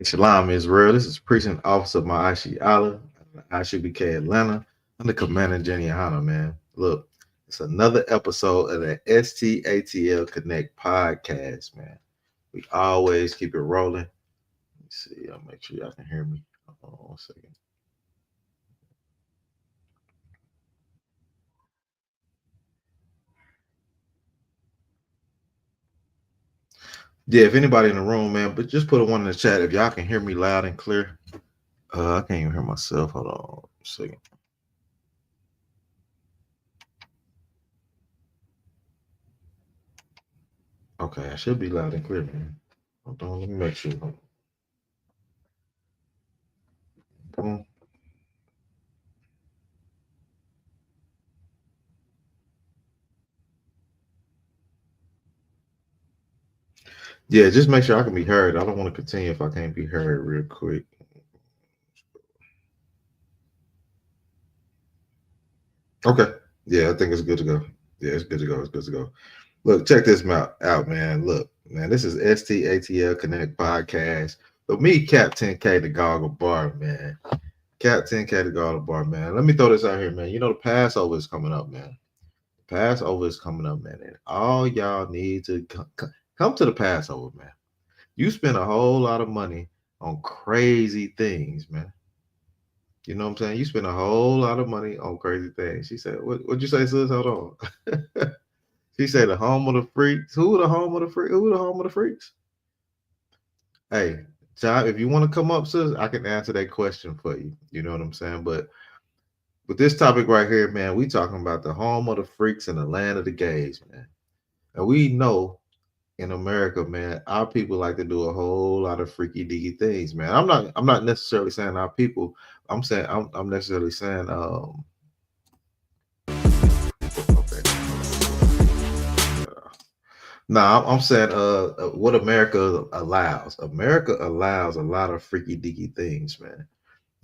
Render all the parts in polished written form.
Shalom Israel. This is Precinct Officer Ma'ashi Allah, ISUPK Atlanta. I'm the Commander Jenny YAHANNA, man. Look, it's another episode of the STATL Connect podcast, man. We always keep it rolling. Let me see. I'll make sure y'all can hear me. Hold on 1 second. Yeah, if anybody in the room, man, but just put a one in the chat if y'all can hear me loud and clear. I can't even hear myself. Hold on 1 second. Okay, I should be loud and clear, man. Hold on, let me make sure. Boom. Yeah, just make sure I can be heard. I don't want to continue if I can't be heard real quick. Okay. Yeah, I think it's good to go. Yeah, it's good to go. It's good to go. Look, check this out, man. Look, man, this is STATL Connect Podcast. But me, Cap 10K the Goggle Bar, man. Cap 10K the Goggle Bar, man. Let me throw this out here, man. You know, the Passover is coming up, man. The Passover is coming up, man. And all y'all need to come to the Passover, man. You spend a whole lot of money on crazy things, man. You know what I'm saying? You spend a whole lot of money on crazy things. She said, what'd you say, sis? Hold on. She said the home of the freaks. Who the home of the freaks? Who the home of the freaks? Hey, child, if you want to come up, sis, I can answer that question for you. You know what I'm saying? But with this topic right here, man, we talking about the home of the freaks and the land of the gays, man. And we know in America, man, our people like to do a whole lot of freaky deaky things, man. I'm not necessarily saying our people. I'm necessarily saying okay. No, I'm saying what America allows. America allows a lot of freaky deaky things, man.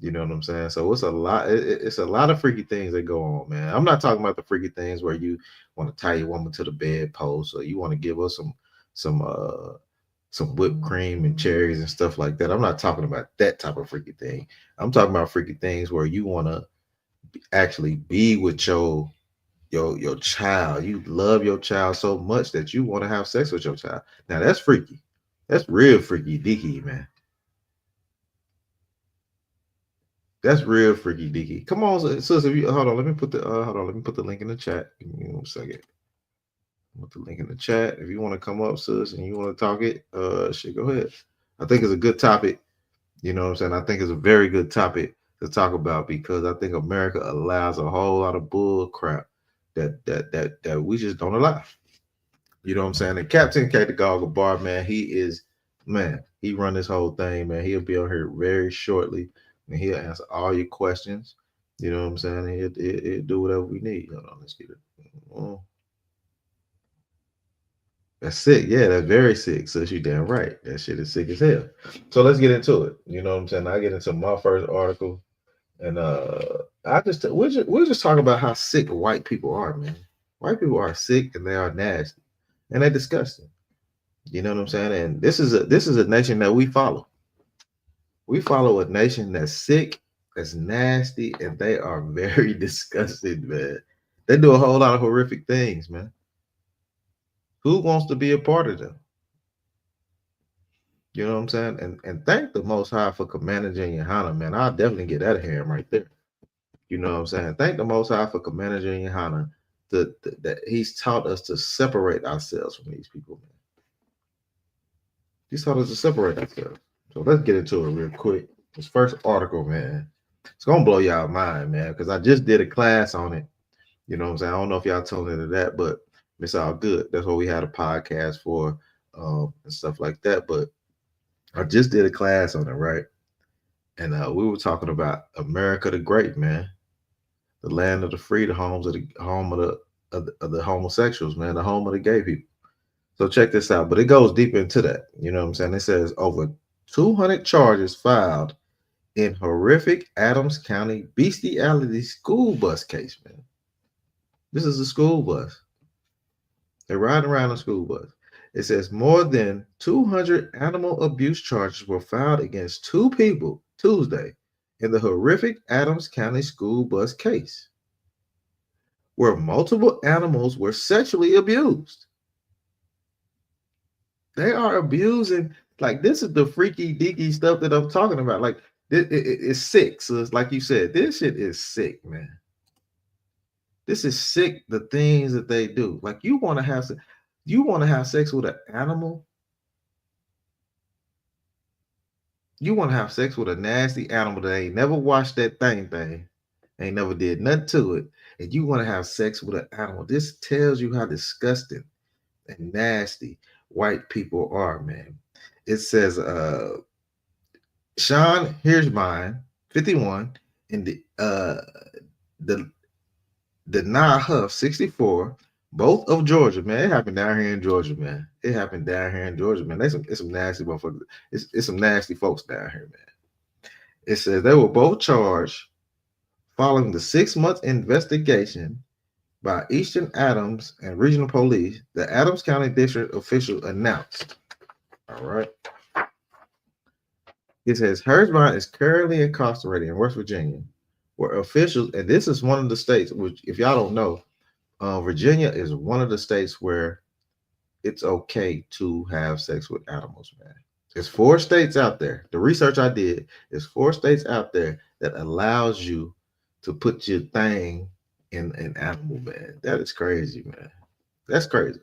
You know what I'm saying? So it's a lot. It's a lot of freaky things that go on, man. I'm not talking about the freaky things where you want to tie your woman to the bedpost or you want to give her some whipped cream and cherries and stuff like that. I'm not talking about that type of freaky thing. I'm talking about freaky things where you want to actually be with your child. You love your child so much that you want to have sex with your child. Now that's freaky. That's real freaky deaky, man. That's real freaky deaky. Come on, sis. If you hold on, let me put the let me put the link in the chat. Give me 1 second. Put the link in the chat. If you want to come up, sis, and you want to talk it, shit, go ahead. I think it's a good topic. You know what I'm saying? I think it's a very good topic to talk about because I think America allows a whole lot of bull crap that we just don't allow. You know what I'm saying? And Captain K the Goggle Bar, man, he run this whole thing, man. He'll be on here very shortly and he'll answer all your questions. You know what I'm saying? He'll do whatever we need. Hold on, let's get it. Oh, that's sick. Yeah, that's very sick. So you damn right. That shit is sick as hell. So let's get into it. You know what I'm saying? I get into my first article. And we'll just talk about how sick white people are, man. White people are sick and they are nasty. And they're disgusting. You know what I'm saying? And this is a nation that we follow. We follow a nation that's sick, that's nasty, and they are very disgusting, man. They do a whole lot of horrific things, man. Who wants to be a part of them? You know what I'm saying? And thank the Most High for commanding Yohana, man. I'll definitely get that hand right there. You know what I'm saying? Thank the Most High for commanding Yohana that He's taught us to separate ourselves from these people, man. He's taught us to separate ourselves. So let's get into it real quick. This first article, man, it's gonna blow y'all mind, man, because I just did a class on it. You know what I'm saying? I don't know if y'all tuned into that, but it's all good. That's what we had a podcast for, and stuff like that. But I just did a class on it, right? And we were talking about America the Great, man, the land of the free, the home of the homosexuals, man, the home of the gay people. So check this out, but it goes deep into that. You know what I'm saying? It says over 200 charges filed in horrific Adams County bestiality school bus case, man. This is a school bus. They're riding around a school bus. It says more than 200 animal abuse charges were filed against two people Tuesday in the horrific Adams County school bus case, where multiple animals were sexually abused. They are abusing, like, this is the freaky deaky stuff that I'm talking about. Like, it's sick. So it's like you said, this shit is sick, man. This is sick. The things that they do. Like, you want to have sex with an animal. You want to have sex with a nasty animal that ain't never washed that thing, ain't never did nothing to it, and you want to have sex with an animal. This tells you how disgusting and nasty white people are, man. It says, Sean Hirschbein, 51, and the Huff, 64, both of Georgia, man. It happened down here in Georgia, man. It happened down here in Georgia, man. It's some nasty motherfuckers. It's some nasty folks down here, man. It says they were both charged following the 6-month investigation by Eastern Adams and Regional Police. The Adams County District official announced. All right. It says Hirschbein is currently incarcerated in West Virginia, where officials, and this is one of the states, which, if y'all don't know, Virginia is one of the states where it's okay to have sex with animals, man. There's 4 states out there. The research I did is 4 states out there that allows you to put your thing in an animal, man. That is crazy, man. That's crazy.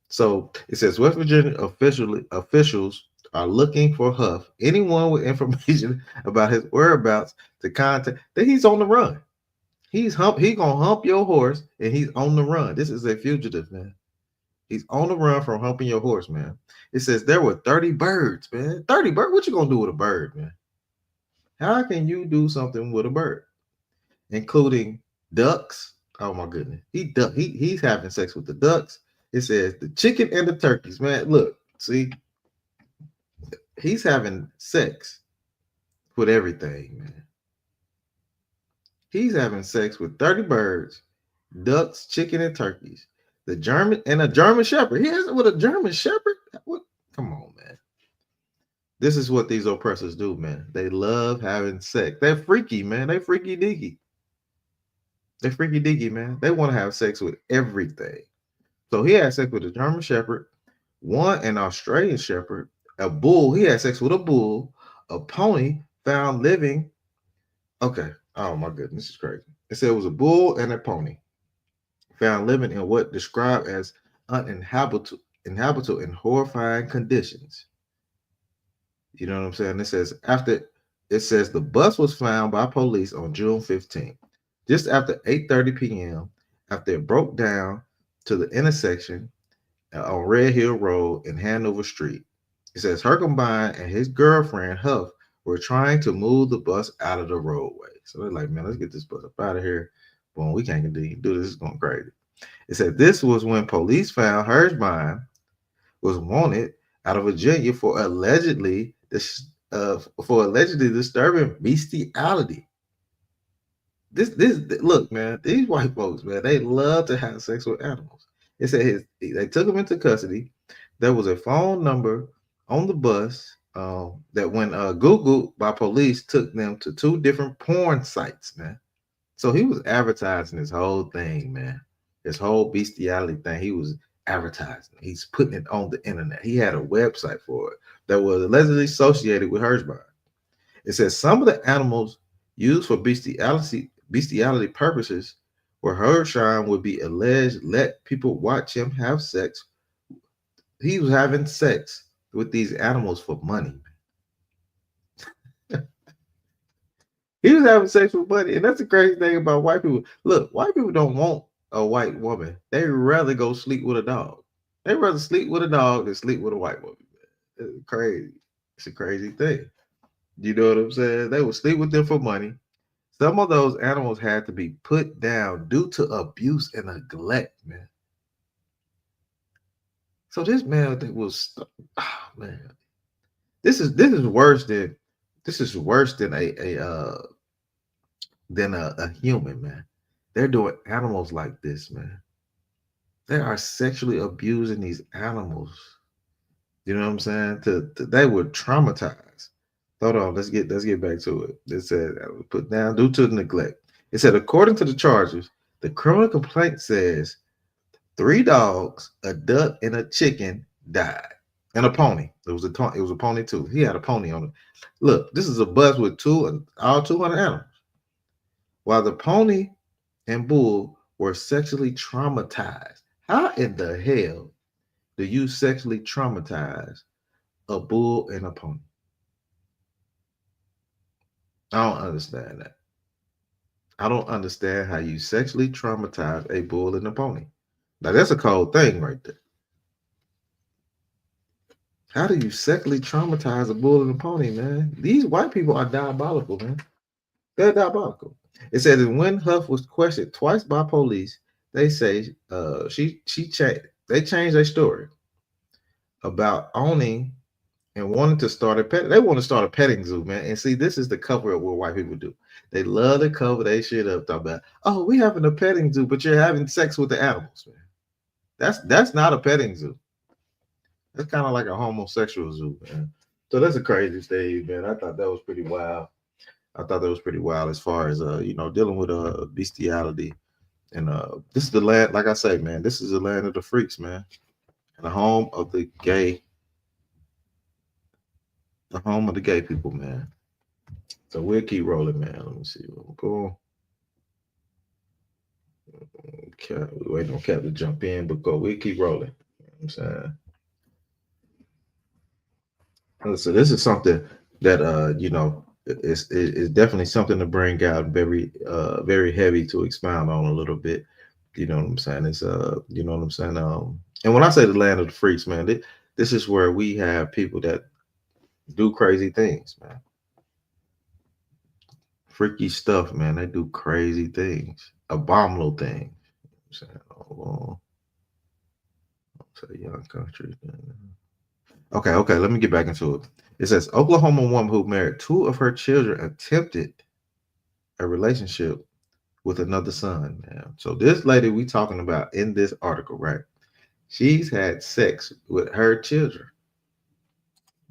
So it says West Virginia officials are looking for Huff, anyone with information about his whereabouts, to contact. That he's on the run. He gonna hump your horse, and he's on the run. This is a fugitive, man. He's on the run from humping your horse, man. It says there were 30 birds, man. 30 birds. What you gonna do with a bird, man? How can you do something with a bird, including ducks? Oh my goodness, he's having sex with the ducks. It says the chicken and the turkeys, man. Look, see, he's having sex with everything, man. He's having sex with 30 birds, ducks, chicken, and turkeys. A German Shepherd. He has it with a German Shepherd. What? Come on, man. This is what these oppressors do, man. They love having sex. They're freaky, man. They freaky deaky. They're freaky deaky, man. They want to have sex with everything. So he had sex with a German Shepherd, an Australian Shepherd, a bull. He had sex with a bull, a pony found living. Okay. Oh my goodness, this is crazy. It said it was a bull and a pony found living in what described as uninhabitable and horrifying conditions. You know what I'm saying? It says the bus was found by police on June 15th, just after 8:30 p.m. after it broke down to the intersection on Red Hill Road and Hanover Street. It says Herkenbein and his girlfriend Huff were trying to move the bus out of the roadway. So they're like, man, let's get this bus up out of here. Boom, we can't do this. It's going crazy. It said this was when police found Hirschbein was wanted out of Virginia for allegedly disturbing bestiality. This look, man, these white folks, man, they love to have sex with animals. It said they took him into custody. There was a phone number on the bus that when Googled by police took them to 2 different porn sites, man. So he was advertising this whole thing, man. This whole bestiality thing, he was advertising. He's putting it on the internet. He had a website for it that was allegedly associated with Hirschbein. It says some of the animals used for bestiality purposes where Hirschbein would be alleged let people watch him have sex. He was having sex with these animals for money. He was having sex with money, and that's the crazy thing about white people. Look, white people don't want a white woman. They rather go sleep with a dog. They rather sleep with a dog than sleep with a white woman. It's crazy. It's a crazy thing. You know what I'm saying? They would sleep with them for money. Some of those animals had to be put down due to abuse and neglect, man. So this man was, man, this is worse than a human, man. They're doing animals like this, man. They are sexually abusing these animals. You know what I'm saying? They were traumatized. Hold on, let's get back to it. It said put down due to neglect. It said according to the charges, the criminal complaint says 3 dogs, a duck, and a chicken died, and a pony. It was a pony too. He had a pony on it. Look, this is a bus with all 200 animals. While the pony and bull were sexually traumatized. How in the hell do you sexually traumatize a bull and a pony? I don't understand that. I don't understand how you sexually traumatize a bull and a pony. Now that's a cold thing right there. How do you sexually traumatize a bull and a pony, man? These white people are diabolical, man. They're diabolical. It says that when Huff was questioned twice by police, they say they changed their story about owning and wanted to start a pet. They want to start a petting zoo, man. And see, this is the cover up what white people do. They love to cover their shit up, talk about, oh, we having a petting zoo, but you're having sex with the animals, man. That's not a petting zoo. That's kind of like a homosexual zoo, man. So that's a crazy stage, man. I thought that was pretty wild. I thought that was pretty wild as far as dealing with bestiality. And this is the land, like I say, man, this is the land of the freaks, man. And the home of the gay people, man. So we'll keep rolling, man. Let me see. Boom. Okay, we waiting on Cap to jump in, but we'll keep rolling. You know what I'm saying? So this is something that it's definitely something to bring out very heavy to expound on a little bit. You know what I'm saying? It's you know what I'm saying? And when I say the land of the freaks, man, this is where we have people that do crazy things, man. Freaky stuff, man. They do crazy things, abominable things. I'm saying, to young country. Okay. Let me get back into it. It says Oklahoma woman who married 2 of her children attempted a relationship with another son, man. So this lady we talking about in this article, right? She's had sex with her children.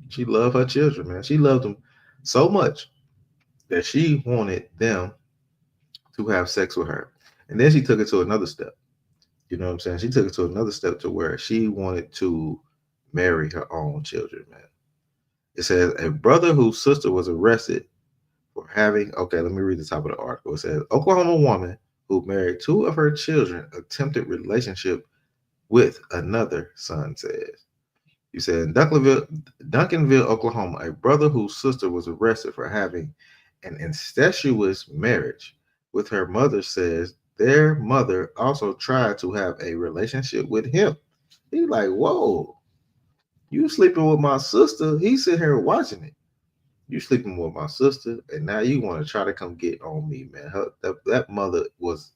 She loved her children, man. She loved them so much that she wanted them to have sex with her. And then she took it to another step. You know what I'm saying? She took it to another step to where she wanted to marry her own children, man. It says a brother whose sister was arrested for having, okay, let me read the top of the article. It says Oklahoma woman who married 2 of her children attempted relationship with another, son says. You said in Duncanville, Oklahoma, a brother whose sister was arrested for having an incestuous marriage with her mother says their mother also tried to have a relationship with him. He's like, whoa, you sleeping with my sister? He's sitting here watching it. You sleeping with my sister, and now you want to try to come get on me, man. That mother was,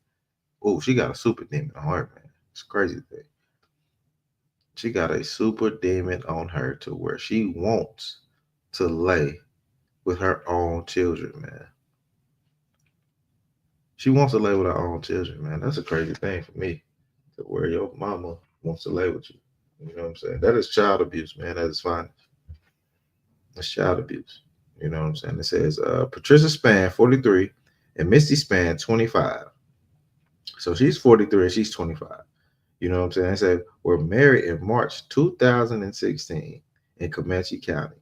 she got a super demon on her, man. It's a crazy thing. She got a super demon on her to where she wants to lay with her own children, man. She wants to lay with her own children, man. That's a crazy thing for me, to where your mama wants to lay with you. You know what I'm saying? That is child abuse, man. That is fine. That's child abuse. You know what I'm saying? It says Patricia Spann, 43, and Misty Spann, 25. So she's 43 and she's 25. You know what I'm saying? It said were married in March 2016 in Comanche County.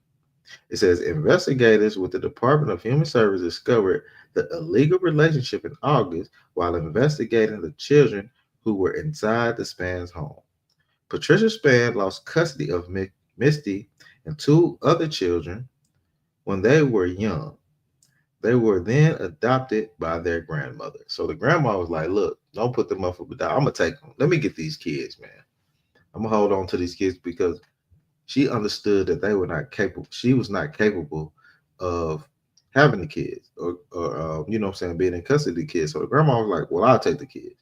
It says investigators with the Department of Human Services discovered the illegal relationship in August while investigating the children who were inside the Spann's home. Patricia Spann lost custody of Misty and 2 other children when they were young. They were then adopted by their grandmother. So the grandma was like, look, don't put them up for down. I'm going to take them. Let me get these kids, man. I'm going to hold on to these kids because she understood that they were not capable. She was not capable of having the kids or you know what I'm saying, being in custody of the kids. So the grandma was like, well, I'll take the kids.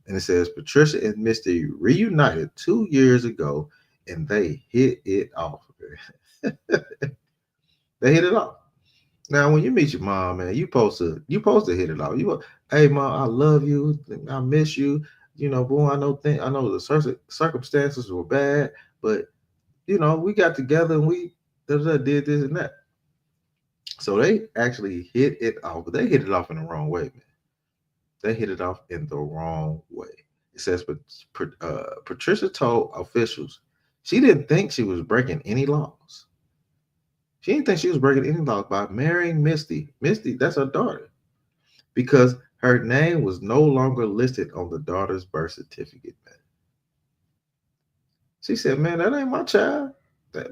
And it says Patricia and Misty reunited 2 years ago and they hit it off. They hit it off. Now, when you meet your mom, man, you supposed to hit it off. Hey, mom, I love you. I miss you. You know, boy, I know the circumstances were bad, but we got together and we did this and that. So they actually hit it off, but they hit it off in the wrong way, man. They hit it off in the wrong way. It says, but Patricia told officials she didn't think she was breaking any laws. She didn't think she was breaking any laws by marrying Misty. Misty, that's her daughter, because her name was no longer listed on the daughter's birth certificate, man. She said, "Man, that ain't my child.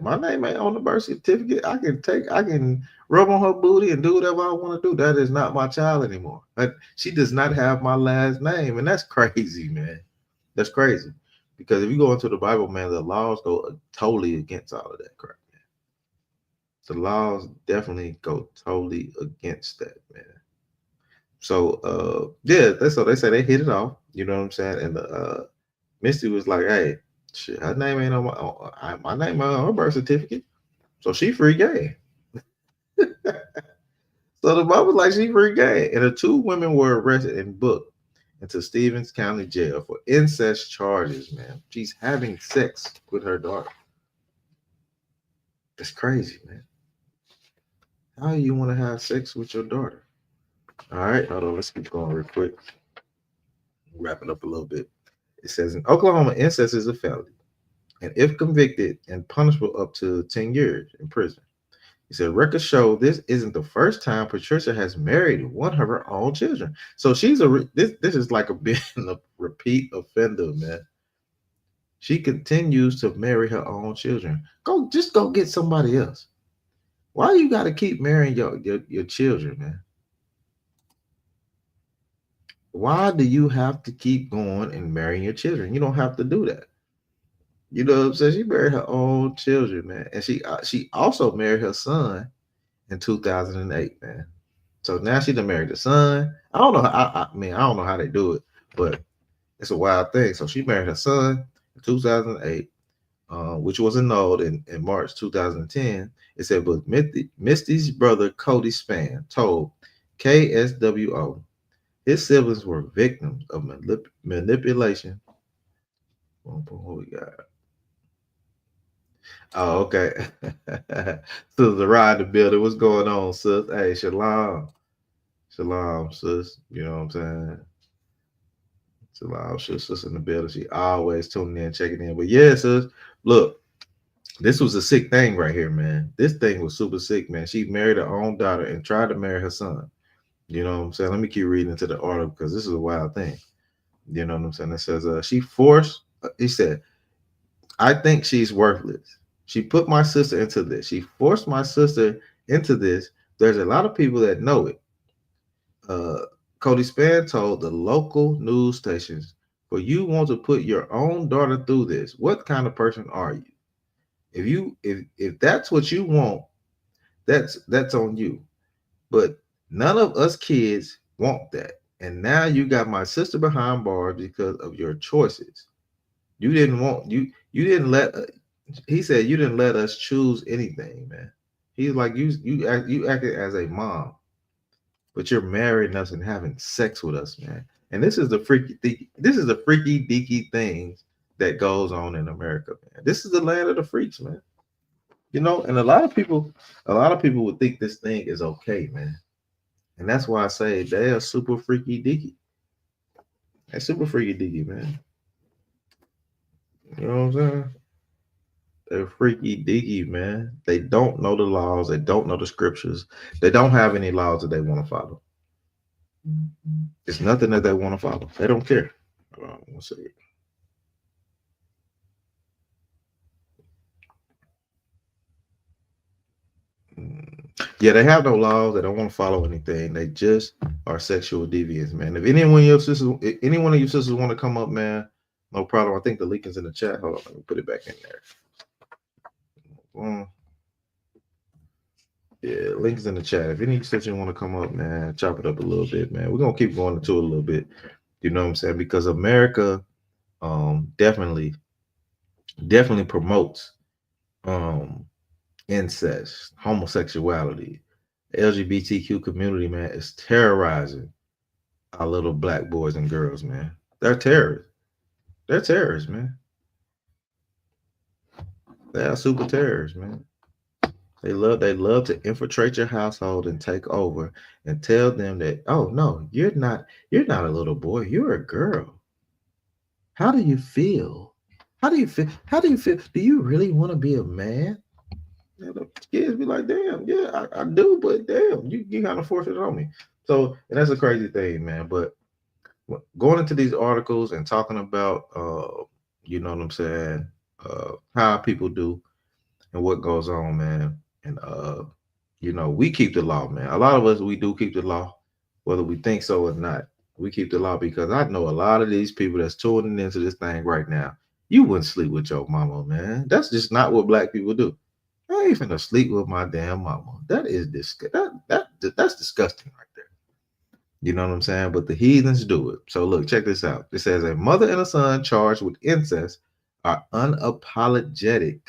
My name ain't on the birth certificate. I can rub on her booty and do whatever I want to do. That is not my child anymore. She does not have my last name, and that's crazy, man. That's crazy. Because if you go into the Bible, man, the laws go totally against all of that crap, man. The laws definitely go totally against that, man. So, yeah, so they say they hit it off. You know what I'm saying? And Misty was like, "Hey, shit, her name ain't on my name on her birth certificate, so she free game." So the mom was like, "She free game," and the two women were arrested and booked into Stevens County Jail for incest charges. Man, she's having sex with her daughter. That's crazy, man. How you want to have sex with your daughter? All right, hold on. Let's keep going real quick. Wrap it up a little bit. It says in Oklahoma, incest is a felony, and if convicted, and punishable up to 10 years in prison. He said records show this isn't the first time Patricia has married one of her own children. So she's this is like being a repeat offender, man. She continues to marry her own children. Go get somebody else. Why you got to keep marrying your children, man? Why do you have to keep going and marrying your children? You don't have to do that. You know what I'm saying? She married her own children, man, and she also married her son in 2008, man. So now she done married the son. I don't know. I mean, I don't know how they do it, but it's a wild thing. So she married her son in 2008, which was annulled in March 2010. It said, but Misty's brother Cody Spann told KSWO his siblings were victims of manipulation. What we got? Oh, okay. Sister Ride the building. What's going on, sis? Hey, shalom. Shalom, sis. You know what I'm saying? Shalom, sis in the building. She always tuning in, checking in. But yeah, sis, look, this was a sick thing right here, man. This thing was super sick, man. She married her own daughter and tried to marry her son. You know what I'm saying? Let me keep reading into the article because this is a wild thing. You know what I'm saying? It says, he said, I think she's worthless. She put my sister into this. She forced my sister into this. There's a lot of people that know it. Cody Spann told the local news stations, "For you want to put your own daughter through this, what kind of person are you? If that's what you want, that's on you. But none of us kids want that. And now you got my sister behind bars because of your choices. You didn't want you didn't let he said you didn't let us choose anything, man. He's like you acted as a mom, but you're marrying us and having sex with us, man. And this is the freaky deaky things that goes on in America, man. This is the land of the freaks, man. And a lot of people would think this thing is okay, man. And that's why I say they are super freaky deaky. They're super freaky deaky, man. You know what I'm saying? They're freaky deaky, man. They don't know the laws. They don't know the scriptures. They don't have any laws that they want to follow. It's nothing that they want to follow. They don't care. One second. Yeah, they have no laws. They don't want to follow anything. They just are sexual deviants, man. If any one of your sisters want to come up, man, no problem. I think the link is in the chat. Hold on, let me put it back in there. Yeah, link is in the chat. If any sisters want to come up, man, chop it up a little bit, man. We're gonna keep going into it a little bit. You know what I'm saying? Because America, definitely promotes incest, homosexuality. The LGBTQ community, man, is terrorizing our little black boys and girls, man. They're terrorists. They're terrorists, man. They are super terrorists, man. They love to infiltrate your household and take over and tell them that, oh no, you're not a little boy, you're a girl. How do you feel? How do you feel? How do you feel? Do you really want to be a man? And the kids be like, damn, yeah, I do, but damn, you kind of force it on me. So, and that's a crazy thing, man. But going into these articles and talking about, you know what I'm saying, how people do and what goes on, man. And we keep the law, man. A lot of us, we do keep the law, whether we think so or not. We keep the law because I know a lot of these people that's tuning into this thing right now. You wouldn't sleep with your mama, man. That's just not what black people do. I ain't finna sleep with my damn mama. That is that's disgusting right there. You know what I'm saying? But the heathens do it. So look, check this out. It says a mother and a son charged with incest are unapologetic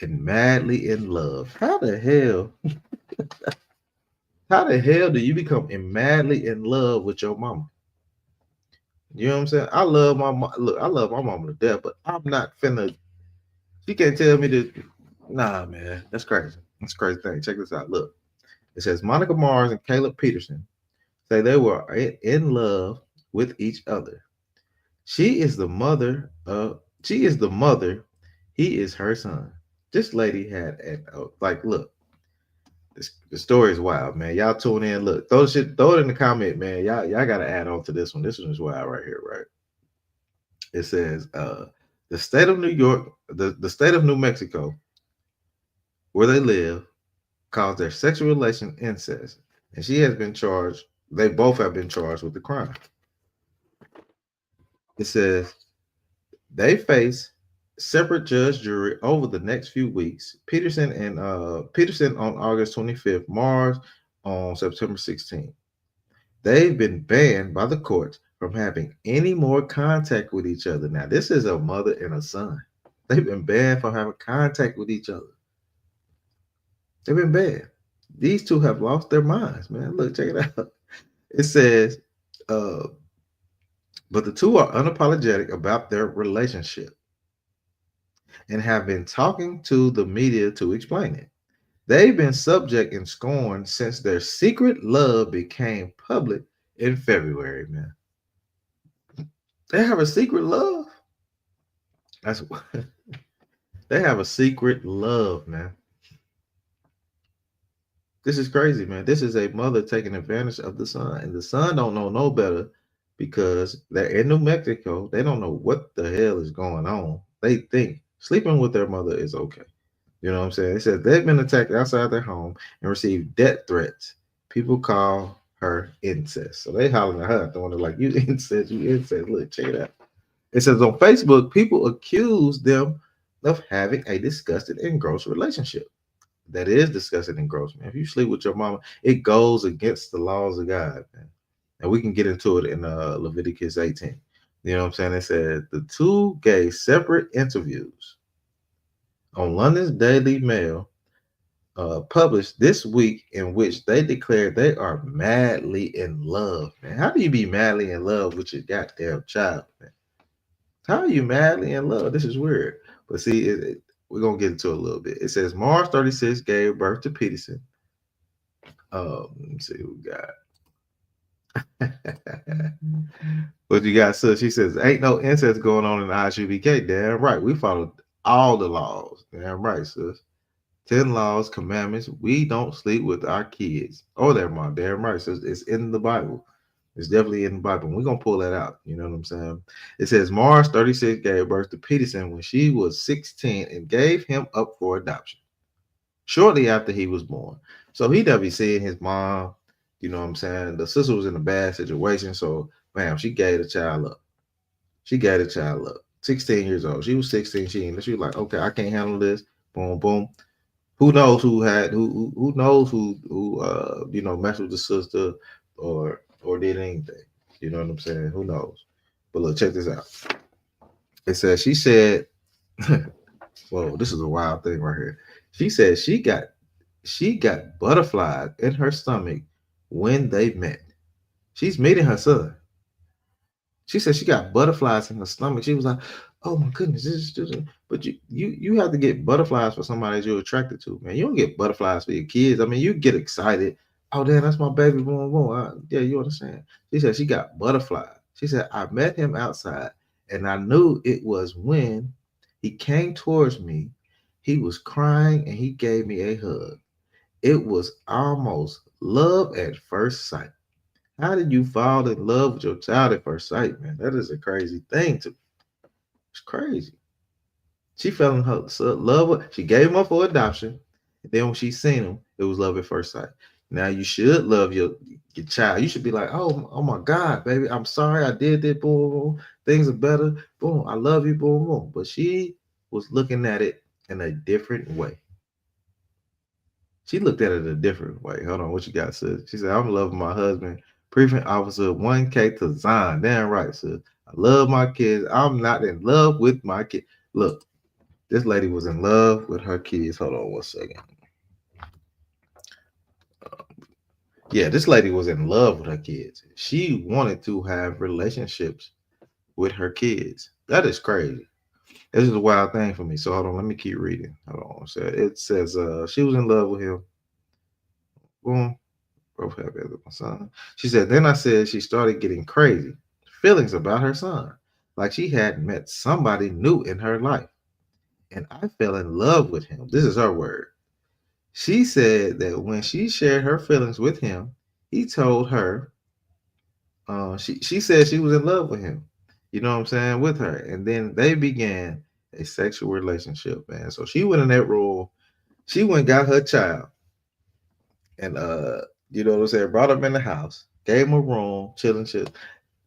and madly in love. How the hell do you become madly in love with your mama? You know what I'm saying? I love my mom. Look, I love my mama to death, but I'm not finna. She can't tell me to. Nah, man, that's crazy. That's a crazy thing. Check this out. Look, it says Monica Mars and Caleb Peterson say they were in love with each other. She is the mother of. She is the mother. He is her son. This lady had an like. Look, the story is wild, man. Y'all tune in. Look, throw it in the comment, man. Y'all gotta add on to this one. This one is wild right here, right? It says the state of New York, the state of New Mexico, where they live, calls their sexual relation incest. And she has been charged, they both have been charged with the crime. It says they face separate judge jury over the next few weeks. Peterson on August 25th, Mars on September 16th. They've been banned by the courts from having any more contact with each other. Now, this is a mother and a son. They've been banned from having contact with each other. They've been banned. These two have lost their minds, man. Look, check it out. It says, uh, but the two are unapologetic about their relationship and have been talking to the media to explain it. They've been subject and scorned since their secret love became public in February, man. They have a secret love. That's they have a secret love, man. This is crazy, man. This is a mother taking advantage of the son, and the son don't know no better because they're in New Mexico. They don't know what the hell is going on. They think sleeping with their mother is okay. You know what I'm saying? It says they've been attacked outside their home and received death threats. People call her incest. So they hollering at her, throwing it like, you incest, you incest. Look, check it out. It says on Facebook, people accuse them of having a disgusting and gross relationship. That is disgusting and gross, man. If you sleep with your mama, it goes against the laws of God, man. And we can get into it in Leviticus 18. You know what I'm saying? It says the two gave separate interviews on London's Daily Mail published this week in which they declared they are madly in love, man. How do you be madly in love with your goddamn child, man? How are you madly in love? This is weird. But see, we're going to get into it a little bit. It says Mars 36 gave birth to Peterson. Let me see who we got. What you got, sis? She says, ain't no incest going on in the ISUPK. Damn right. We followed all the laws. Damn right, sis. 10 laws, commandments. We don't sleep with our kids. Oh, their mom. Damn right. So it's in the Bible. It's definitely in the Bible. We're going to pull that out. You know what I'm saying? It says Mars 36 gave birth to Peterson when she was 16 and gave him up for adoption shortly after he was born. So he doesn't be seeing his mom. You know what I'm saying? The sister was in a bad situation. So, bam, she gave the child up. 16 years old. She was 16. She was like, okay, I can't handle this. Boom, boom. Who knows who knows who messed with the sister or did anything. You know what I'm saying? Who knows? But look, check this out. It says she said, whoa, this is a wild thing right here. She said she got butterflies in her stomach when they met. She's meeting her son. She said she got butterflies in her stomach. She was like, "Oh my goodness, this is just." But you have to get butterflies for somebody that you're attracted to, man. You don't get butterflies for your kids. I mean, you get excited. Oh, damn, that's my baby. Boom, boom. Yeah, you understand? She said she got butterflies. She said I met him outside, and I knew it was when he came towards me. He was crying, and he gave me a hug. It was almost love at first sight. How did you fall in love with your child at first sight, man? That is a crazy thing. It's crazy. She fell in her love with. She gave him up for adoption. And then when she seen him, it was love at first sight. Now you should love your child. You should be like, oh my God, baby, I'm sorry I did that. Boom, boom. Things are better. Boom, I love you. Boom, boom. But she was looking at it in a different way. She looked at it a different way. Hold on, what you got, sis? She said, I'm loving my husband, Precinct Officer 1K to Zion. Damn right, sis. I love my kids. I'm not in love with my kids. Look, this lady was in love with her kids. Hold on one second. Yeah, this lady was in love with her kids. She wanted to have relationships with her kids. That is crazy. This is a wild thing for me. So hold on, let me keep reading. Hold on. So it says she was in love with him. Boom. Both happy with my son. She said, then I said she started getting crazy feelings about her son. Like she had met somebody new in her life. And I fell in love with him. This is her word. She said that when she shared her feelings with him, he told her, she said she was in love with him. You know what I'm saying? With her. And then they began a sexual relationship, man. So she went in that role. She went and got her child. And you know what I'm saying, brought him in the house, gave him a room, chilling shit.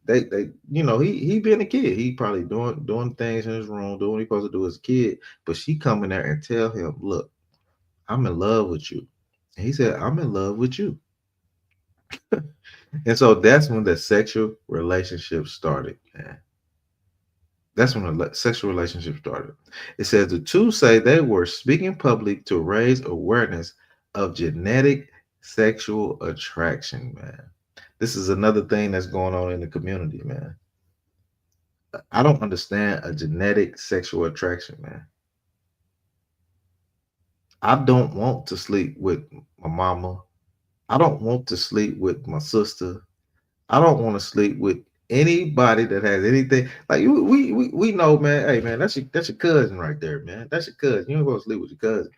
They he being a kid. He probably doing things in his room, doing what he's supposed to do as a kid. But she come in there and tell him, look, I'm in love with you. And he said, I'm in love with you. And so that's when the sexual relationship started, man. That's when the sexual relationship started. It says the two say they were speaking public to raise awareness of genetic sexual attraction, man. This is another thing that's going on in the community, man. I don't understand a genetic sexual attraction, man. I don't want to sleep with my mama. I don't want to sleep with my sister. I don't want to sleep with anybody that has anything. Like we know, man. Hey, man, that's your cousin right there, man. That's your cousin. You don't go to sleep with your cousin.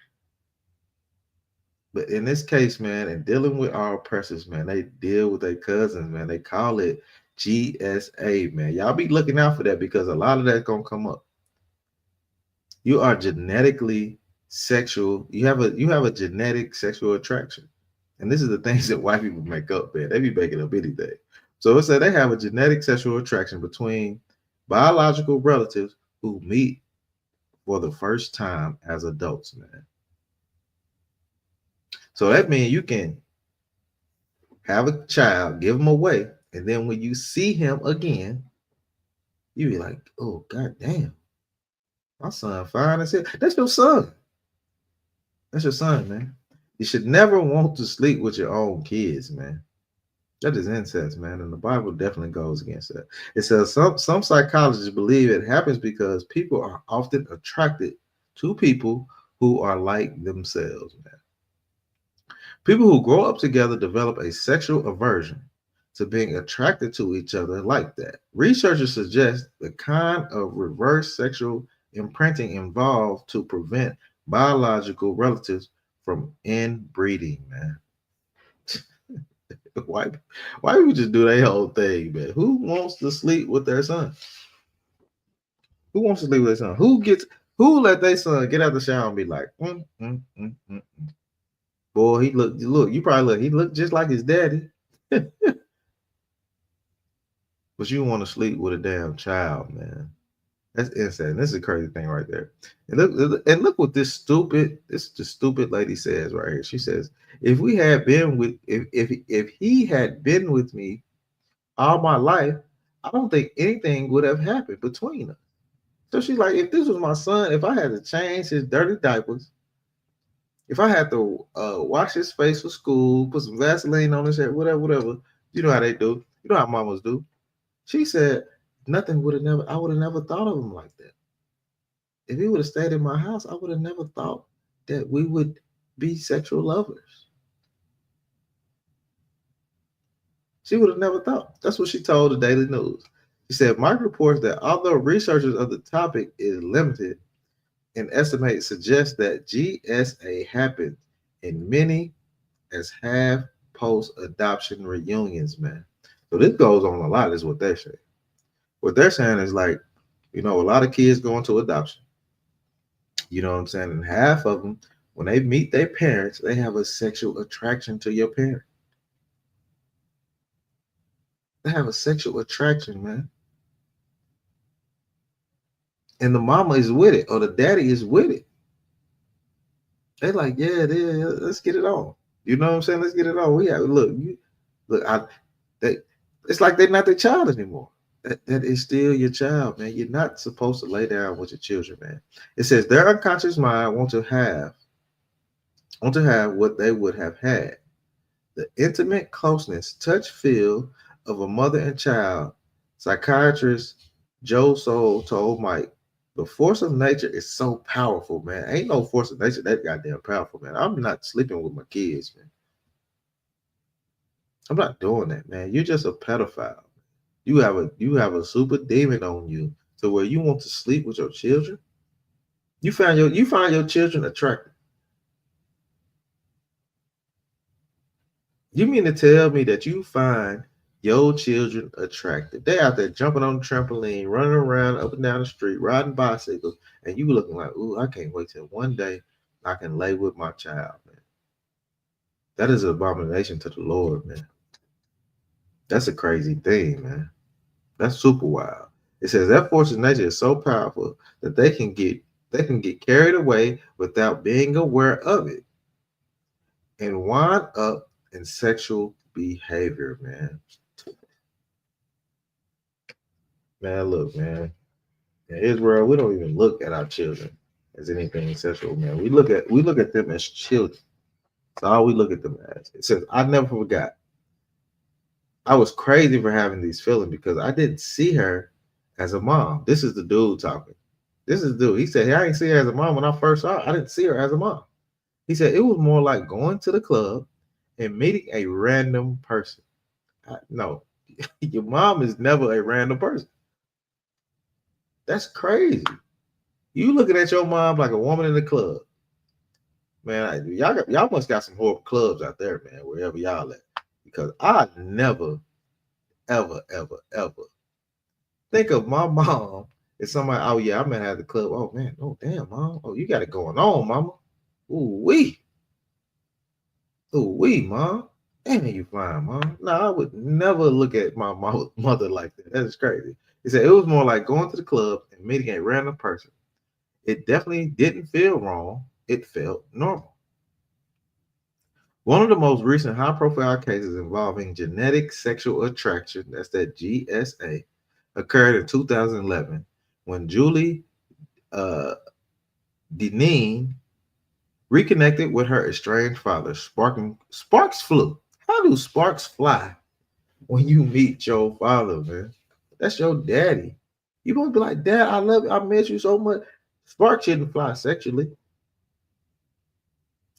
But in this case, man, and dealing with our oppressors, man, they deal with their cousins, man. They call it GSA, man. Y'all be looking out for that because a lot of that's gonna come up. You are genetically sexual. You have a genetic sexual attraction. And this is the things that white people make up, man. They be making up anything. So it said they have a genetic sexual attraction between biological relatives who meet for the first time as adults, man. So that means you can have a child, give him away, and then when you see him again, you be like, oh, god damn, my son fine as hell. That's your son. That's your son, man. You should never want to sleep with your own kids, man. That is incest, man, and the Bible definitely goes against that. It says some psychologists believe it happens because people are often attracted to people who are like themselves, man. People who grow up together develop a sexual aversion to being attracted to each other like that. Researchers suggest the kind of reverse sexual imprinting involved to prevent biological relatives from inbreeding, man. Why would just do that whole thing, man? Who wants to sleep with their son? Who wants to sleep with their son? Who let their son get out the shower and be like, boy, you probably he looked just like his daddy. But you want to sleep with a damn child, man. That's insane. This is a crazy thing right there. And look what the stupid lady says right here. She says, if he had been with me all my life, I don't think anything would have happened between us. So she's like, if this was my son, if I had to change his dirty diapers, if I had to wash his face for school, put some Vaseline on his head, whatever, you know how they do. You know how mamas do. She said, nothing would have never, I would have never thought of him like that. If he would have stayed in my house, I would have never thought that we would be sexual lovers. She would have never thought. That's what she told the Daily News. She said, Mike reports that although researchers of the topic is limited, an estimate suggests that GSA happened in many as half post-adoption reunions, man. So this goes on a lot, is what they're saying. What they're saying is like, a lot of kids go into adoption. You know what I'm saying? And half of them, when they meet their parents, they have a sexual attraction to your parent. They have a sexual attraction, man. And the mama is with it, or the daddy is with it. They like, yeah, let's get it on. You know what I'm saying? Let's get it on. We have it's like they're not their child anymore. That is still your child, man. You're not supposed to lay down with your children, man. It says their unconscious mind want to have what they would have had. The intimate closeness, touch, feel of a mother and child. Psychiatrist Joe Soul told Mike, the force of nature is so powerful, man. Ain't no force of nature that goddamn powerful, man. I'm not sleeping with my kids, man. I'm not doing that, man. You're just a pedophile. You have a super demon on you to where you want to sleep with your children. You find your children attractive. You mean to tell me that you find your children attractive? They out there jumping on the trampoline, running around up and down the street, riding bicycles, and you looking like, ooh, I can't wait till one day I can lay with my child, man. That is an abomination to the Lord, man. That's a crazy thing, man. That's super wild. It says that force of nature is so powerful that they can get carried away without being aware of it and wind up in sexual behavior, man. Man, look, man. In Israel, we don't even look at our children as anything sexual, man. We look at them as children. That's all we look at them as. It says, I never forgot. I was crazy for having these feelings because I didn't see her as a mom. This is the dude talking. This is the dude. He said, hey, I didn't see her as a mom when I first saw her. I didn't see her as a mom. He said, it was more like going to the club and meeting a random person. No, your mom is never a random person. That's crazy. You looking at your mom like a woman in the club. Man, y'all must got some horrible clubs out there, man, wherever y'all at. Because I never, ever, ever, ever think of my mom as somebody, oh yeah, I'm at the club. Oh man, oh damn, mom. Oh, you got it going on, mama. Ooh wee. Ooh wee, mom. Damn, you fine, mom. No, I would never look at my mother like that. That is crazy. He said it was more like going to the club and meeting a random person. It definitely didn't feel wrong. It felt normal. One of the most recent high-profile cases involving genetic sexual attraction, that's that GSA, occurred in 2011 when Julie Deneen reconnected with her estranged father. Sparks flew. How do sparks fly when you meet your father, man? That's your daddy. You gonna be like, Dad, I love you. I miss you so much. Sparks shouldn't fly sexually.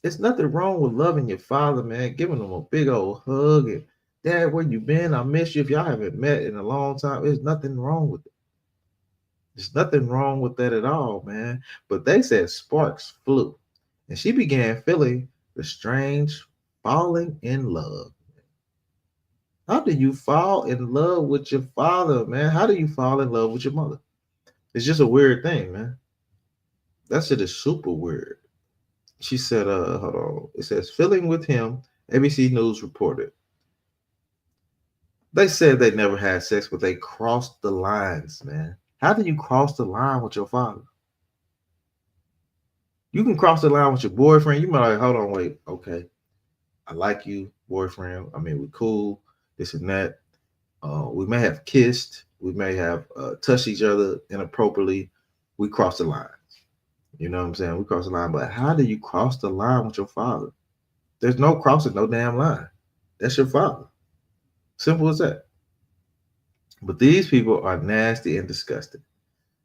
There's nothing wrong with loving your father, man. Giving him a big old hug and, Dad, where you been? I miss you. If y'all haven't met in a long time, there's nothing wrong with it. There's nothing wrong with that at all, man. But they said sparks flew, and she began feeling the strange falling in love. How do you fall in love with your father, man? How do you fall in love with your mother? It's just a weird thing, man. That shit is super weird. She said, hold on. It says, filling with him, ABC News reported. They said they never had sex, but they crossed the lines, man. How do you cross the line with your father? You can cross the line with your boyfriend. You might like, hold on, wait, okay. I like you, boyfriend. I mean, we're cool, this and that. We may have kissed. We may have touched each other inappropriately. We crossed the line. You know what I'm saying? We cross the line, but how do you cross the line with your father? There's no crossing no damn line. That's your father. Simple as that. But these people are nasty and disgusting.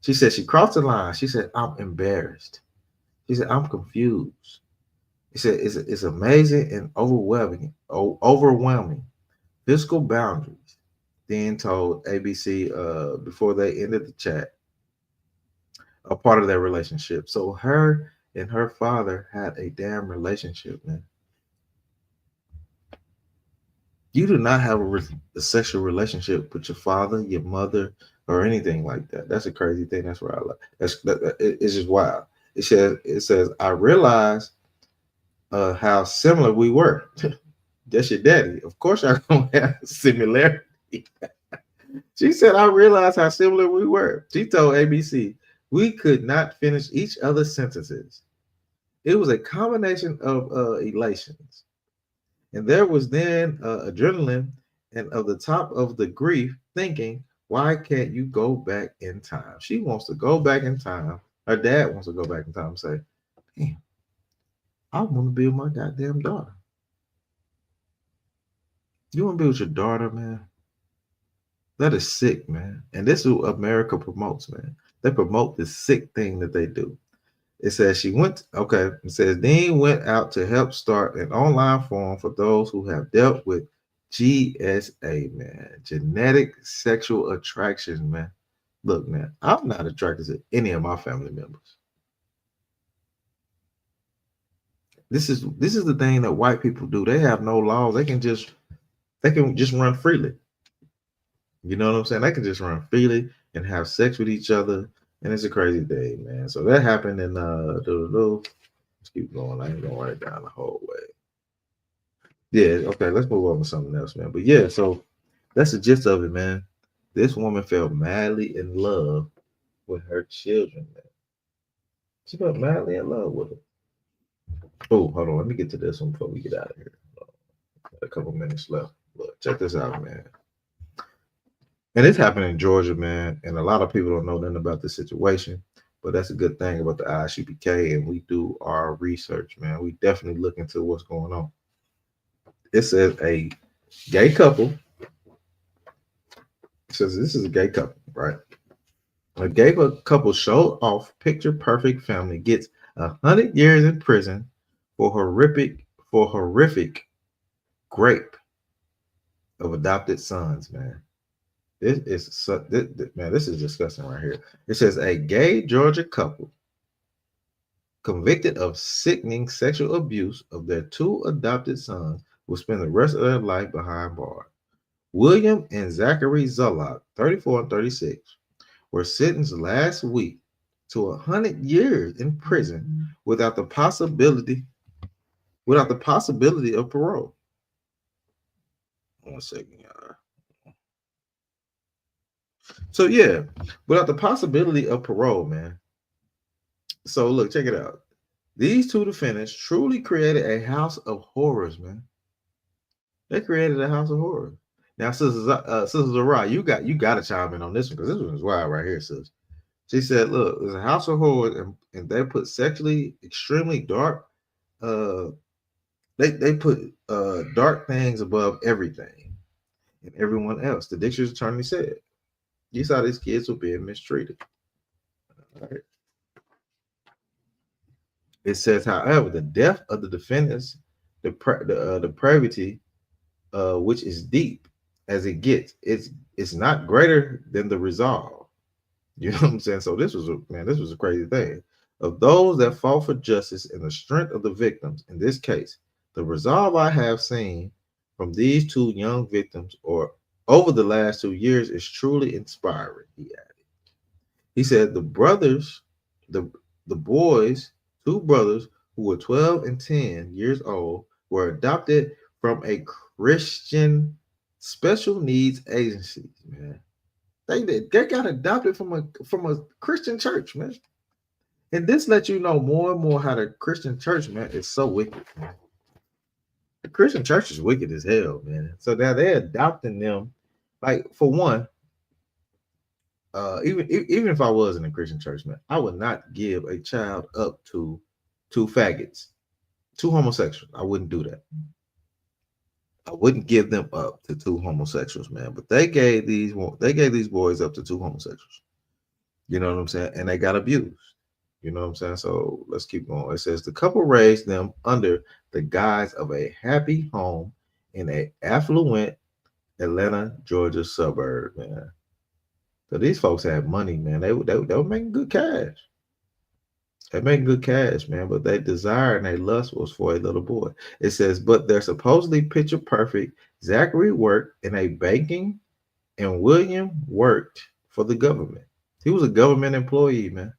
She said she crossed the line. She said, I'm embarrassed. She said, I'm confused. He said, it's amazing and overwhelming. Physical boundaries. Then told ABC before they ended the chat, a part of their relationship. So her and her father had a damn relationship, man. You do not have a sexual relationship with your father, your mother, or anything like that. That's a crazy thing. That's what I like. It's just wild. It says I realized how similar we were. That's your daddy. Of course, y'all gonna have similarity. She said, I realized how similar we were. She told ABC, we could not finish each other's sentences. It was a combination of elations. And there was then adrenaline and of the top of the grief thinking, why can't you go back in time? She wants to go back in time. Her dad wants to go back in time and say, damn, I want to be with my goddamn daughter. You want to be with your daughter, man? That is sick, man. And this is what America promotes, man. They promote this sick thing that they do. It says she went, okay, it says Dean went out to help start an online forum for those who have dealt with GSA, man. Genetic sexual attraction, man. Look, man, I'm not attracted to any of my family members. This is the thing that white people do. They have no laws. They can just run freely. You know what I'm saying? They can just run freely and have sex with each other. And it's a crazy thing, man. So that happened in let's keep going. I ain't gonna write it down the whole way. Yeah, okay, let's move on to something else, man. But yeah, so that's the gist of it, man. This woman fell madly in love with her children, man. She fell madly in love with them. Oh, hold on. Let me get to this one before we get out of here. Got a couple minutes left. Look, check this out, man. And it's happening in Georgia, man. And a lot of people don't know nothing about this situation. But that's a good thing about the ISUPK. And we do our research, man. We definitely look into what's going on. It says a gay couple. It says this is a gay couple, right? A gay couple showed off picture perfect family gets 100 years in prison for horrific rape of adopted sons, man. This is disgusting right here. It says a gay Georgia couple convicted of sickening sexual abuse of their two adopted sons will spend the rest of their life behind bars. William and Zachary Zullock, 34 and 36, were sentenced last week to 100 years in prison without the possibility of parole. 1 second, y'all. So yeah, without the possibility of parole, man. So look, check it out. These two defendants truly created a house of horrors, man. They created a house of horrors. Now, Sister Zara, you got to chime in on this one because this one is wild right here, sis. She said, "Look, there's a house of horrors, and they put sexually extremely dark. They put dark things above everything and everyone else." The district attorney said, "You saw these kids were being mistreated." All right. It says, however, the death of the defendants, the depravity, which is deep as it gets, it's not greater than the resolve. You know what I'm saying? So this was a crazy thing. Of those that fought for justice and the strength of the victims, in this case, the resolve I have seen from these two young victims or over the last 2 years is truly inspiring, he added. He said the brothers, the boys, two brothers who were 12 and 10 years old, were adopted from a Christian special needs agency, man. They got adopted from a Christian church, man. And this lets you know more and more how the Christian church, man, is so wicked, man. The Christian church is wicked as hell, man. So now they're adopting them. Like, for one, even if I was in a Christian church, man, I would not give a child up to two faggots, two homosexuals. I wouldn't do that. I wouldn't give them up to two homosexuals, man. But they gave these boys up to two homosexuals. You know what I'm saying? And they got abused. You know what I'm saying? So let's keep going. It says the couple raised them under the guise of a happy home in a affluent Atlanta, Georgia suburb, man. So these folks had money, man. They were making good cash. They making good cash, man. But they desire and they lust was for a little boy. It says, but they're supposedly picture perfect. Zachary worked in a banking and William worked for the government. He was a government employee, man.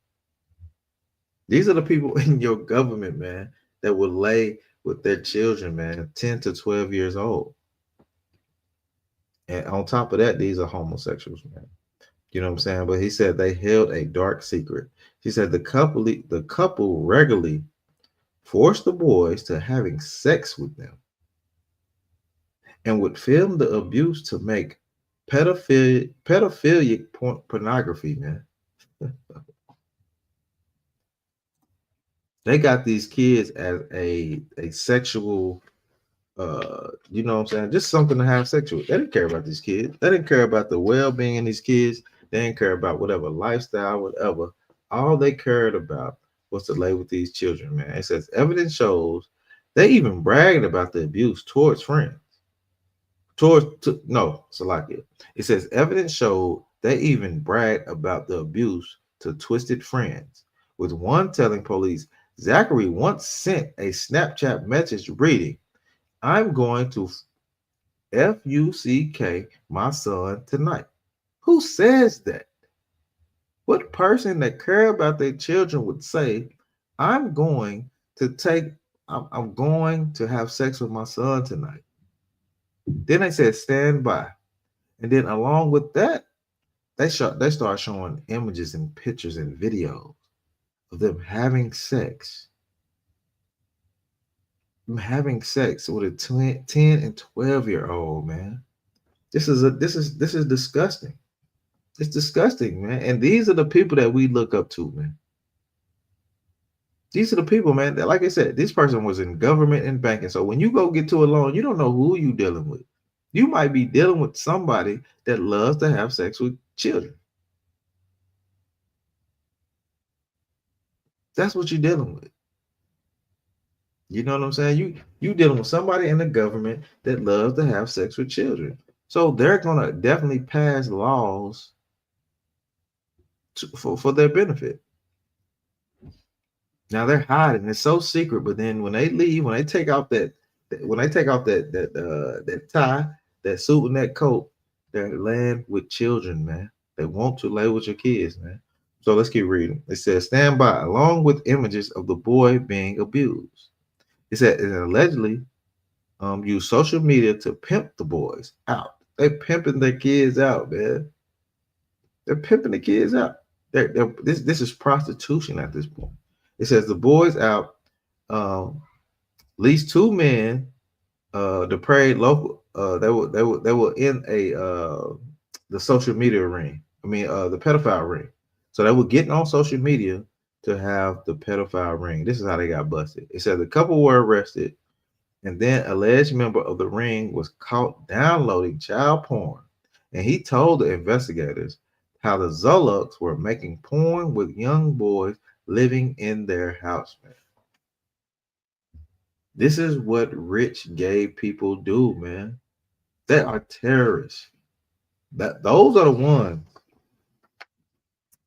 These are the people in your government, man, that will lay with their children, man, 10 to 12 years old. And on top of that, these are homosexuals, man. You know what I'm saying? But he said they held a dark secret. He said the couple regularly forced the boys to having sex with them and would film the abuse to make pedophilic pornography, man. They got these kids as a sexual you know what I'm saying, just something to have sex with. They didn't care about these kids. They didn't care about the well-being of these kids. They didn't care about whatever lifestyle, whatever. All they cared about was to lay with these children, man. It says evidence shows they even bragged about the abuse towards friends. No, Salakia. It says evidence showed they even bragged about the abuse to twisted friends, with one telling police Zachary once sent a Snapchat message reading, I'm going to FUCK my son tonight. Who says that? What person that care about their children would say, I'm going to I'm going to have sex with my son tonight. Then they said stand by. And then along with that, they start showing images and pictures and videos of them having sex. Having sex with a 10 and 12-year-old, man. This is disgusting. It's disgusting, man. And these are the people that we look up to, man. These are the people, man, that, like I said, this person was in government and banking. So when you go get to a loan, you don't know who you dealing with. You might be dealing with somebody that loves to have sex with children. That's what you're dealing with. You know what I'm saying? You dealing with somebody in the government that loves to have sex with children. So they're gonna definitely pass laws for their benefit. Now they're hiding. It's so secret, but then when they leave, when they take off that tie, that suit, and that coat, they're laying with children, man. They want to lay with your kids, man. So let's keep reading. It says, stand by, along with images of the boy being abused. It said it allegedly used social media to pimp the boys out. They're pimping their kids out, man. They're pimping the kids out. This is prostitution at this point. It says the boys out, at least two men, depraved local. They were in the social media ring. I mean, the pedophile ring. So they were getting on social media to have the pedophile ring. This is how they got busted. It said the couple were arrested, and then alleged member of the ring was caught downloading child porn, and he told the investigators how the Zoloks were making porn with young boys living in their house, man. This is what rich gay people do, man. They are terrorists. Those are the ones.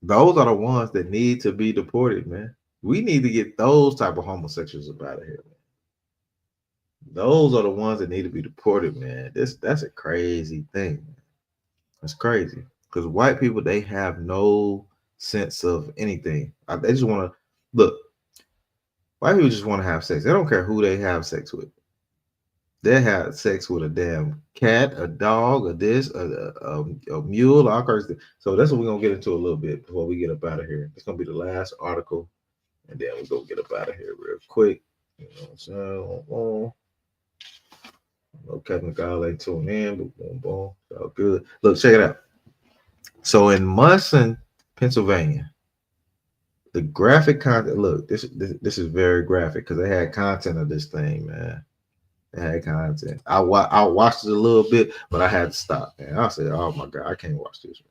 Those are the ones that need to be deported, man. We need to get those type of homosexuals up out of here, man. Those are the ones that need to be deported, man. That's a crazy thing. It's crazy because white people, they have no sense of anything. They just want to look. White people just want to have sex. They don't care who they have sex with. They have sex with a damn cat, a dog, a mule, all kinds of things. So that's what we're gonna get into a little bit before we get up out of here. It's gonna be the last article, and then we're gonna get up out of here real quick. You know what I'm saying? No technical ain't tuned in, but boom, boom. It's all good. Look, check it out. So in Munson, Pennsylvania, the graphic content. Look, this is very graphic because they had content of this thing, man. It had content. I watched it a little bit, but I had to stop, man. I said, "Oh my god, I can't watch this.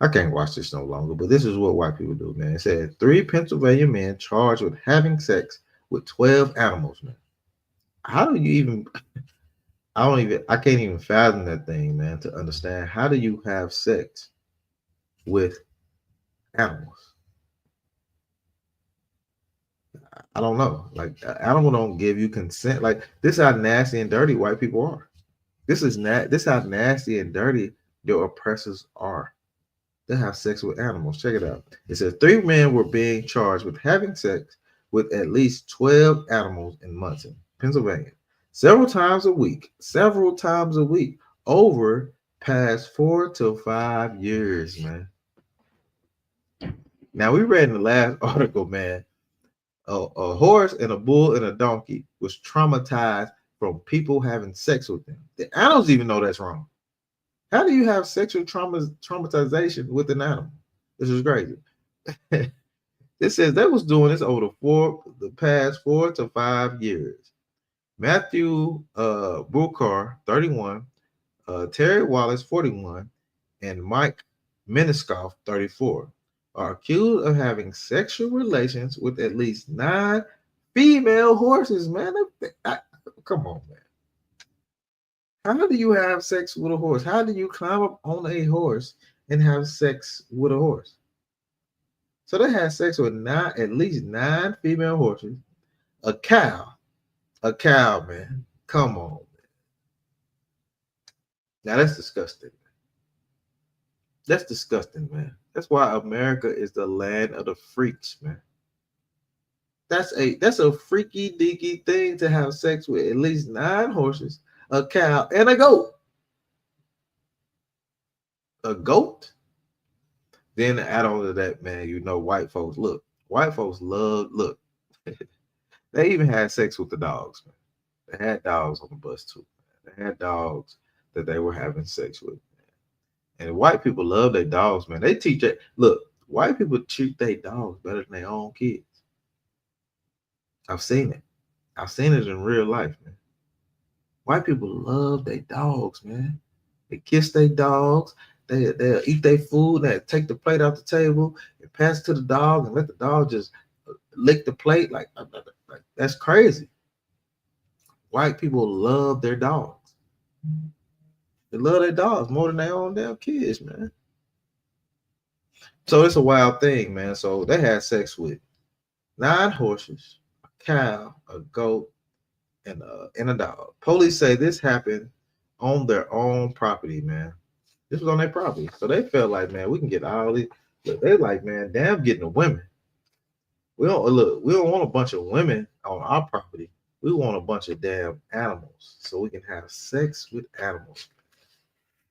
I can't watch this no longer." But this is what white people do, man. It said 3 Pennsylvania men charged with having sex with 12 animals, man. How do you even? I can't even fathom that thing, man. To understand, how do you have sex with animals? I don't know. Like, animal don't give you consent. Like, this is how nasty and dirty white people are. This how nasty and dirty your oppressors are. They have sex with animals. Check it out. It says 3 men were being charged with having sex with at least 12 animals in Munson, Pennsylvania, several times a week, over past 4 to 5 years, man. Now, we read in the last article, man, a horse and a bull and a donkey was traumatized from people having sex with them. The animals even know that's wrong. How do you have sexual traumatization with an animal? This is crazy. It says they was doing this over the past 4 to 5 years. Matthew Bukar, 31, Terry Wallace, 41, and Mike Miniskoff, 34, are accused of having sexual relations with at least 9 female horses, man. Come on, man. How do you have sex with a horse? How do you climb up on a horse and have sex with a horse? So they had sex with at least 9 female horses, a cow, man. Come on, man. Now that's disgusting. That's disgusting, man. That's why America is the land of the freaks, man. That's a freaky deaky thing to have sex with at least 9 horses, a cow, and a goat. A goat? Then add on to that, man, white folks look. They even had sex with the dogs, man. They had dogs on the bus too. Man. They had dogs that they were having sex with. Man. And white people love their dogs, man. They teach it. Look, white people treat their dogs better than their own kids. I've seen it. I've seen it in real life, man. White people love their dogs, man. They kiss their dogs. They'll eat their food. They take the plate off the table and pass it to the dog and let the dog just lick the plate. Like that's crazy. White people love their dogs. They love their dogs more than their own damn kids, man. So it's a wild thing, man. So they had sex with 9 horses, a cow, a goat, and a dog. Police say this happened on their own property, man. This was on their property. So they felt like, man, we can get all these. Look, they like, man, damn getting the women. We don't want a bunch of women on our property. We want a bunch of damn animals so we can have sex with animals.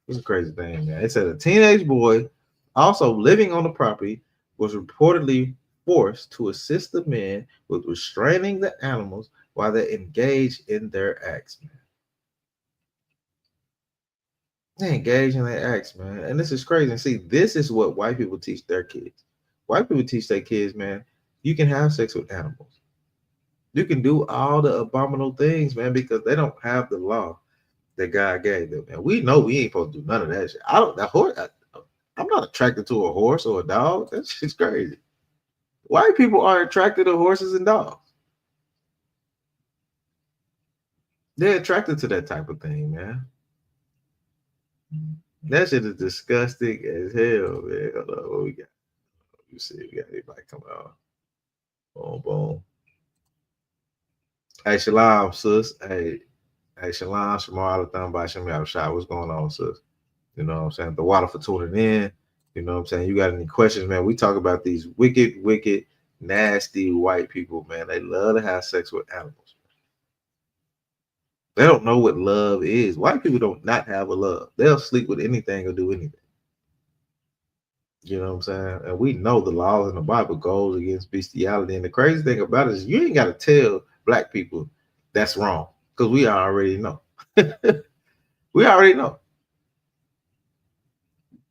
It's a crazy thing, man. It said a teenage boy also living on the property was reportedly forced to assist the men with restraining the animals while they engaged in their acts, man. They engage in their acts, man. And this is crazy. And see, this is what white people teach their kids. White people teach their kids, man, you can have sex with animals. You can do all the abominable things, man, because they don't have the law that God gave them. And we know we ain't supposed to do none of that shit. I'm not attracted to a horse or a dog. That shit's crazy. White people are attracted to horses and dogs. They're attracted to that type of thing, man. That shit is disgusting as hell, man. Hold on, what we got? You see, we got anybody coming on. Boom, boom. Hey, Shalom, sis. Hey, Shalom, Shamar, Thumb by Shem Shot. What's going on, sis? You know what I'm saying? The water for tuning in. You know what I'm saying? You got any questions, man? We talk about these wicked, nasty white people, man. They love to have sex with animals. They don't know what love is. White people don't not have a love. They'll sleep with anything or do anything. You know what I'm saying? And we know the laws in the Bible goes against bestiality. And the crazy thing about it is you ain't got to tell black people that's wrong because we already know. We already know.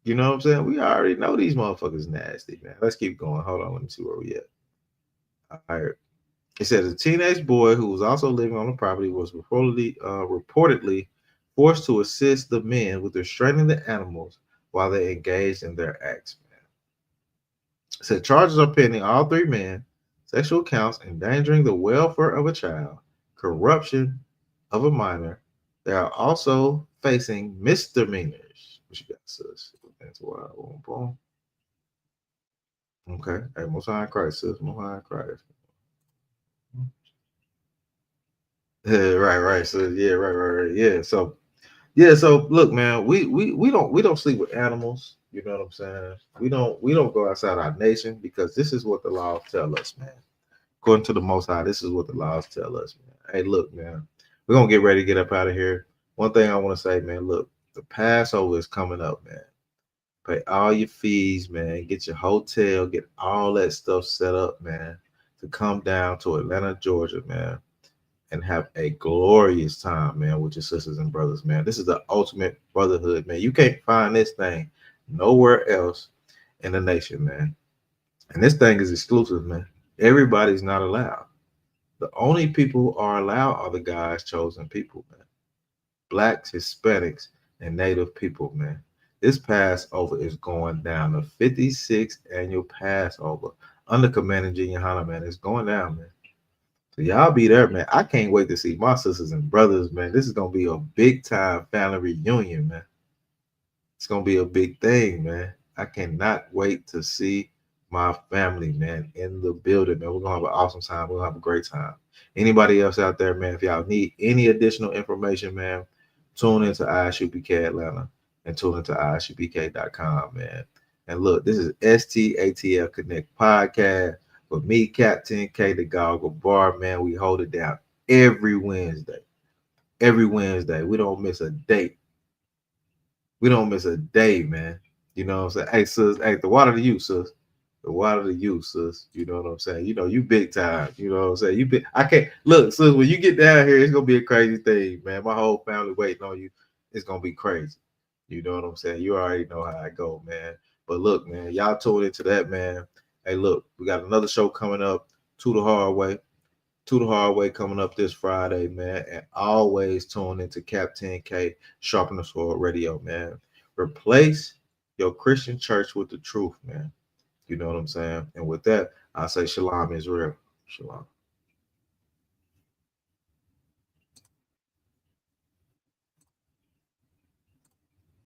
You know what I'm saying? We already know these motherfuckers nasty, man. Let's keep going. Hold on. Let me see where we at. All right. It says a teenage boy who was also living on the property was reportedly forced to assist the men with restraining the animals while they engaged in their acts. Said charges are pending all three men: sexual counts, endangering the welfare of a child, corruption of a minor. They are also facing misdemeanors. What you got, sis? That's why. Boom, boom. Okay. Hey, most high Christ, sis. Most high Christ. Yeah, right. So yeah, right. Yeah. So look, man, we don't sleep with animals. You know what I'm saying? We don't go outside our nation because this is what the laws tell us, man. According to the Most High, this is what the laws tell us, man. Hey, look, man, we're gonna get ready to get up out of here. One thing I want to say, man, look, the Passover is coming up, man. Pay all your fees, man. Get your hotel, get all that stuff set up, man, to come down to Atlanta, Georgia, man, and have a glorious time, man, with your sisters and brothers, man. This is the ultimate brotherhood, man. You can't find this thing nowhere else in the nation, man. And this thing is exclusive, man. Everybody's not allowed. The only people who are allowed are the God's chosen people, man. Blacks, Hispanics, and Native people, man. This Passover is going down. The 56th annual Passover under commanding YAHANNA, man. It's going down, man. So y'all be there, man. I can't wait to see my sisters and brothers, man. This is gonna be a big time family reunion, man. It's gonna be a big thing, man. I cannot wait to see my family, man, in the building, man. We're gonna have an awesome time. We're gonna have a great time. Anybody else out there, man, if y'all need any additional information, man, tune into ISUPK Atlanta and tune into ISUPK.com, man. And look, this is STATL Connect Podcast with me, Captain K, the Goggle Bar, man. We hold it down every Wednesday. Every Wednesday. We don't miss a date. We don't miss a day, man. You know what I'm saying? Hey, sis, hey, the water to you, sis. The water to you, sis. You know what I'm saying? You know, you big time. You know what I'm saying? You big. I can't look, sis. When you get down here, it's gonna be a crazy thing, man. My whole family waiting on you. It's gonna be crazy. You know what I'm saying? You already know how I go, man. But look, man, y'all tune into that, man. Hey, look, we got another show coming up, To the Hard Way. To the Hard Way coming up this Friday, man. And always tune into Captain K, Sharpen the Sword Radio, man. Replace your Christian church with the truth, man. You know what I'm saying? And with that, I say shalom, Israel. Shalom.